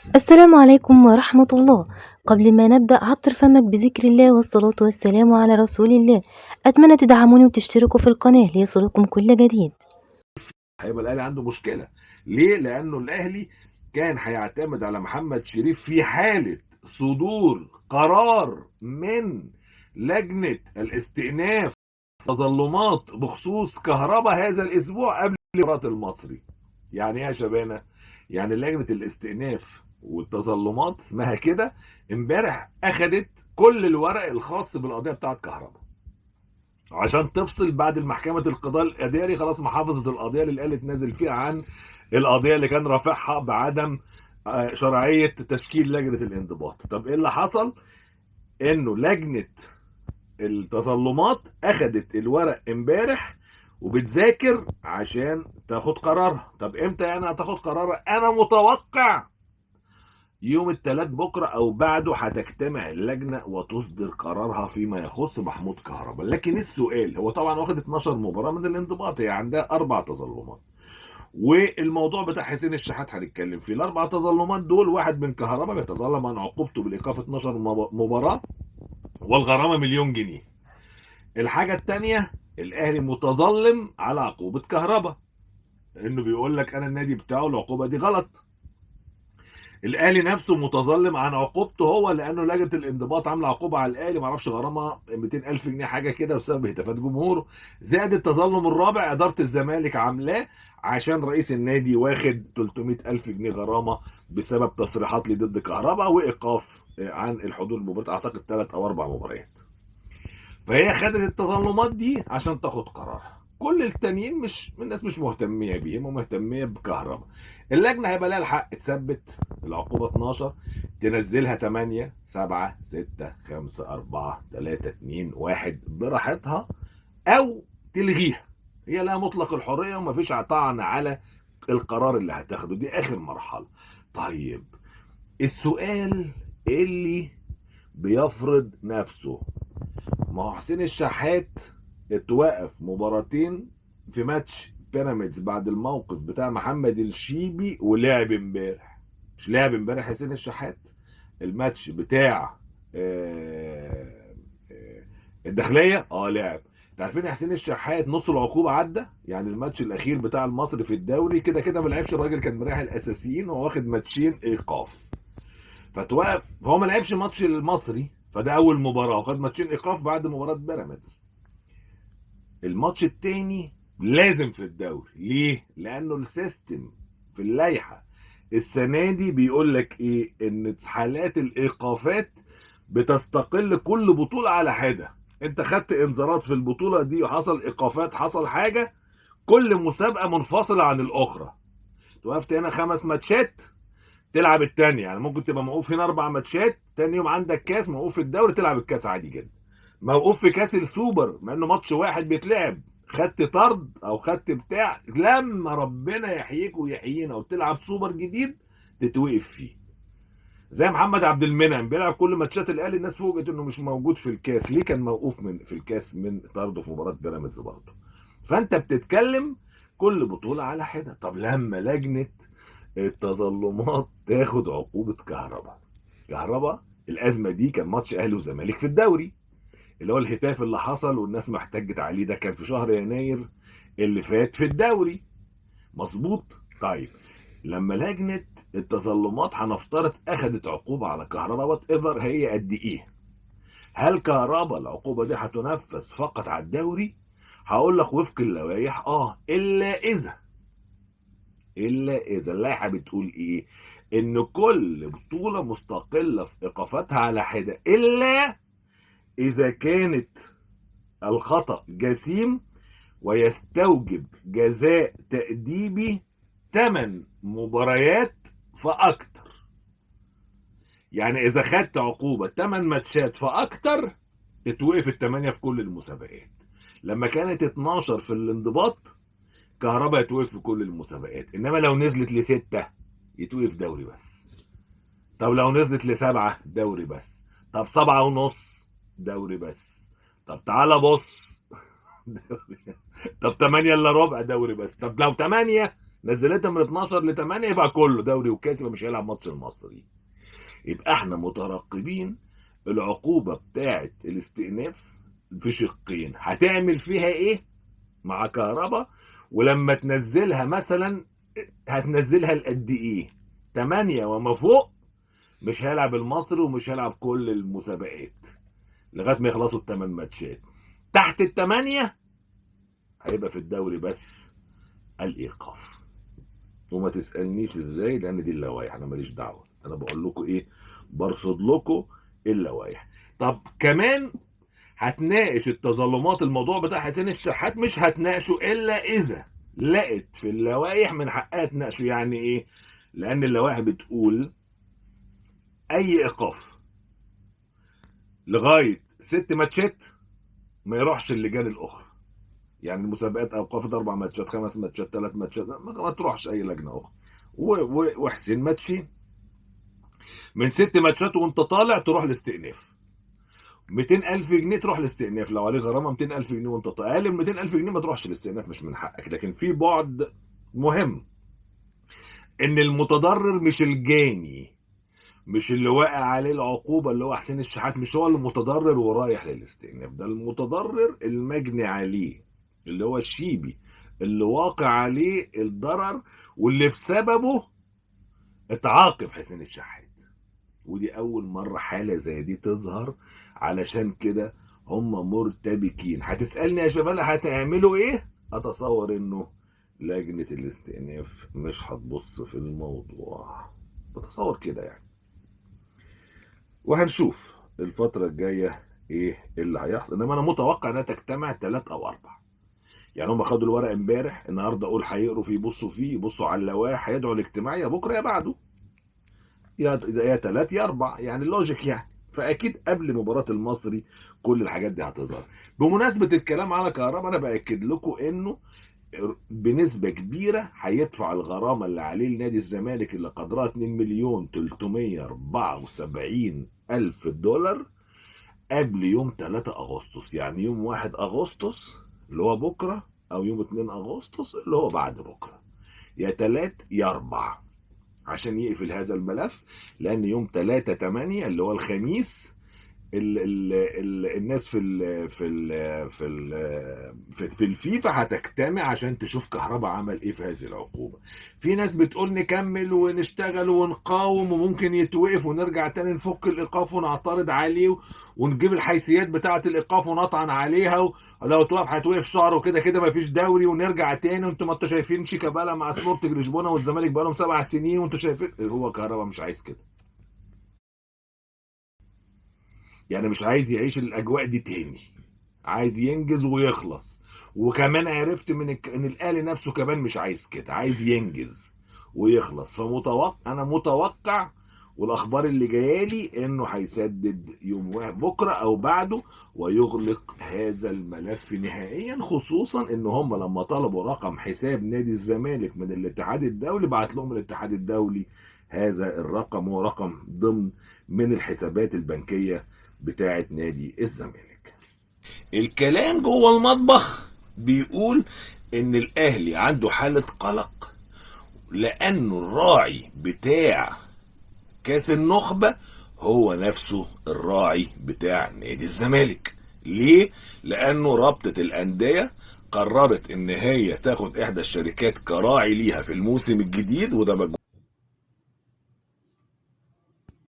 السلام عليكم ورحمة الله. قبل ما نبدأ عطر فمك بذكر الله والصلاة والسلام على رسول الله. أتمنى تدعموني وتشتركوا في القناة ليصلكم كل جديد. هيبقى الاهلي عنده مشكله. ليه؟ لانه الاهلي كان هيعتمد على محمد شريف في حاله صدور قرار من لجنه الاستئناف تظلمات بخصوص كهرباء هذا الاسبوع قبل مباراه المصري. يعني ايه يا شبانه؟ يعني لجنه الاستئناف والتظلمات اسمها كده امبارح اخذت كل الورق الخاص بالقضيه بتاعت كهرباء عشان تفصل بعد المحكمة القضاء الإداري. خلاص محافظة القضية اللي قالت نازل فيها عن القضية اللي كان رافعها بعدم شرعية تشكيل لجنة الانضباط. طب ايه اللي حصل؟ انه لجنة التظلمات اخدت الورق امبارح وبتذاكر عشان تاخد قرارها. طب امتى يعني هتاخد قرارها؟ انا متوقع يوم الثلاث بكره او بعده هتجتمع اللجنه وتصدر قرارها فيما يخص محمود كهربا. لكن السؤال هو طبعا واخد 12 مباراه من الانضباط، هي عندها 4 تظلمات. والموضوع بتاع حسين الشحات هنتكلم فيه. الاربع تظلمات دول، واحد من كهربا بيتظلم عن عقوبته بالايقاف 12 مباراه والغرامه مليون جنيه. الحاجه الثانيه، الاهلي متظلم على عقوبه كهربا، انه بيقول لك انا النادي بتاعه العقوبه دي غلط. الاهلي نفسه متظلم عن عقوبته هو، لانه لجنه الانضباط عامله عقوبه على الاهلي، ما اعرفش غرامه 200,000 جنيه حاجه كده بسبب هتافات جمهوره. زائد التظلم الرابع اداره الزمالك عاملاه عشان رئيس النادي واخد 300,000 جنيه غرامه بسبب تصريحات لي ضد كهرباء وايقاف عن الحضور المباراه، اعتقد 3 او 4 مباريات. فهي خدت التظلمات دي عشان تاخد قرار. كل التانيين مش الناس مش مهتميه بيهم ومهتميه بكهرباء. اللجنه هيبقى لها الحق تثبت العقوبه 12، تنزلها 8 7 6 5 4 3 2 1 براحتها، او تلغيها. هي لها مطلق الحريه ومفيش طعن على القرار اللي هتاخده. دي اخر مرحله. طيب، السؤال اللي بيفرض نفسه، ما هو حسين الشحات اتوقف مباراتين في ماتش بيراميدز بعد الموقف بتاع محمد الشيبي، ولعب امبارح. مش لعب امبارح حسين الشحات الماتش بتاع آه، الداخليه؟ لعب. انت عارفين حسين الشحات نص العقوبه عدى؟ يعني الماتش الاخير بتاع المصري في الدوري كده كده ما لعبش، الراجل كان مريح الاساسيين وهو واخد ماتشين ايقاف. فتوقف، فهو ما لعبش ماتش المصري، فده اول مباراه وخد ماتشين ايقاف بعد مباراه بيراميدز. الماتش التاني لازم في الدوري. ليه؟ لانه السيستم في اللائحه السنه دي بيقول لك ايه؟ ان حالات الايقافات بتستقل كل بطوله على حده. انت خدت انذارات في البطوله دي وحصل ايقافات، حصل حاجه، كل مسابقه منفصله عن الاخرى. وقفت هنا 5 ماتشات تلعب التانية، يعني ممكن تبقى موقوف هنا 4 ماتشات، تاني يوم عندك كاس، موقوف في الدوري تلعب الكاس عادي جدا. موقوف في كاس السوبر مع انه ماتش واحد بيتلعب، خدت طرد او خدت بتاع، لما ربنا يحييك ويحيينا وتلعب سوبر جديد تتوقف فيه. زي محمد عبد المنعم بيلعب كل ماتشات الاهلي، الناس فوجئت انه مش موجود في الكاس. ليه كان موقوف في الكاس من طرده في مباراه بيراميدز برضه؟ فانت بتتكلم كل بطوله على حده. طب لما لجنه التظلمات تاخد عقوبه كهرباء الازمه دي كان ماتش اهلي وزمالك في الدوري، اللي هو الهتاف اللي حصل والناس ما احتجت عليه، ده كان في شهر يناير اللي فات في الدوري. مظبوط. طيب، لما لجنه التظلمات هنفترض اخذت عقوبه على كهرباء وات ايفر هي قد ايه، هل كهرباء العقوبه دي هتنفذ فقط على الدوري؟ هقول لك وفق اللوائح الا اذا اللائحه بتقول ايه؟ ان كل بطوله مستقله في ايقافاتها على حده، الا اذا كانت الخطأ جسيم ويستوجب جزاء تأديبي 8 مباريات فأكتر. يعني إذا خدت عقوبة 8 ماتشات فأكتر تتوقف ال8 في كل المسابقات. لما كانت 12 في الانضباط، كهرباء يتوقف في كل المسابقات. إنما لو نزلت ل6 يتوقف دوري بس. طب لو نزلت ل7 دوري بس. طب 7 ونص دوري بس. طب تعالى بص دوري. طب 8 الا ربع دوري بس. طب لو 8 نزلتها من 12 ل 8 يبقى كله دوري وكاس، يبقى مش هيلعب ماتش المصري. يبقى احنا مترقبين العقوبة بتاعت الاستئناف في شقين، هتعمل فيها ايه مع كهربا، ولما تنزلها مثلا هتنزلها لقد ايه. 8 وما فوق مش هيلعب المصري ومش هيلعب كل المسابقات لغايه ما يخلصوا ال8 ماتشات. تحت ال8 هيبقى في الدوري بس الايقاف. وما تسالنيش ازاي، لان دي اللوائح، انا ماليش دعوه، انا بقول لكم ايه، برصد لكم اللوائح. طب كمان هتناقش التظلمات، الموضوع بتاع حسين الشحات مش هتناقشه الا اذا لقت في اللوائح من حقها تناقشه. يعني ايه؟ لان اللوائح بتقول اي ايقاف لغايه 6 ماتشات ما يروحش اللجان الاخرى. يعني المسابقات اوقفت 4 ماتشات، 5 ماتشات، 3 ماتشات، ما تروحش اي لجنه اخرى. وحسين ماتشين. من 6 ماتشات وانت طالع تروح الاستئناف. 200,000 جنيه تروح الاستئناف، لو عليه غرامه 200,000 جنيه وانت طالع. اقل من 200,000 جنيه ما تروحش الاستئناف، مش من حقك. لكن في بعد مهم، ان المتضرر مش الجاني، مش اللي واقع عليه العقوبه اللي هو حسين الشحات، مش هو المتضرر ورايح للاستئناف. ده المتضرر المجني عليه اللي هو الشيبي، اللي واقع عليه الضرر واللي بسببه اتعاقب حسين الشحات. ودي اول مره حاله زي دي تظهر، علشان كده هم مرتبكين. هتسالني يا شباب هتعملوا ايه؟ اتصور انه لجنه الاستئناف مش هتبص في الموضوع، بتصور كده يعني. وهنشوف الفتره الجايه ايه اللي هيحصل. انما انا متوقع انها تجتمع 3 أو 4. يعني هم خدوا الورق امبارح، النهارده اقول هيقروا فيه، يبصوا فيه، يبصوا على اللوائح، هيدعوا الاجتماع يا بكره يا بعده، يا 3 يا 4، يعني اللوجيك يعني. فاكيد قبل مباراه المصري كل الحاجات دي هتظهر. بمناسبه الكلام على كهربا، انا باكد لكم انه بنسبه كبيره هيدفع الغرامه اللي عليه لنادي الزمالك اللي قدرها 2,374,000 دولار قبل يوم 3 اغسطس. يعني يوم 1 اغسطس اللي هو بكره، او يوم 2 اغسطس اللي هو بعد بكره، يا 3 يا 4، عشان يقفل هذا الملف. لان يوم 3/8 اللي هو الخميس الناس في الفيفا هتجتمع عشان تشوف كهربا عمل ايه في هذه العقوبه. في ناس بتقول نكمل ونشتغل ونقاوم وممكن يتوقف ونرجع تاني نفك الايقاف ونعترض عليه ونجيب الحيثيات بتاعه الايقاف ونطعن عليها، ولو توقف هتوقف شهر وكده كده مفيش دوري ونرجع تاني. وانتم ما انتوا شايفين شيكابالا مع سبورتنج لشبونه والزمالك بقالهم 7 سنين وانتوا شايفين. هو كهربا مش عايز كده، يعني مش عايز يعيش الاجواء دي تاني، عايز ينجز ويخلص. وكمان عرفت ان الاهلي نفسه كمان مش عايز كده، عايز ينجز ويخلص. انا متوقع، والاخبار اللي جايالي انه هيسدد يوم بكره او بعده ويغلق هذا الملف نهائيا. خصوصا ان هم لما طلبوا رقم حساب نادي الزمالك من الاتحاد الدولي، بعت لهم الاتحاد الدولي هذا الرقم، هو رقم ضمن من الحسابات البنكيه بتاعه نادي الزمالك. الكلام جوه المطبخ بيقول ان الاهلي عنده حالة قلق لانه الراعي بتاع كاس النخبة هو نفسه الراعي بتاع نادي الزمالك. ليه؟ لانه رابطة الاندية قررت ان هي تاخد احدى الشركات كراعي ليها في الموسم الجديد، وده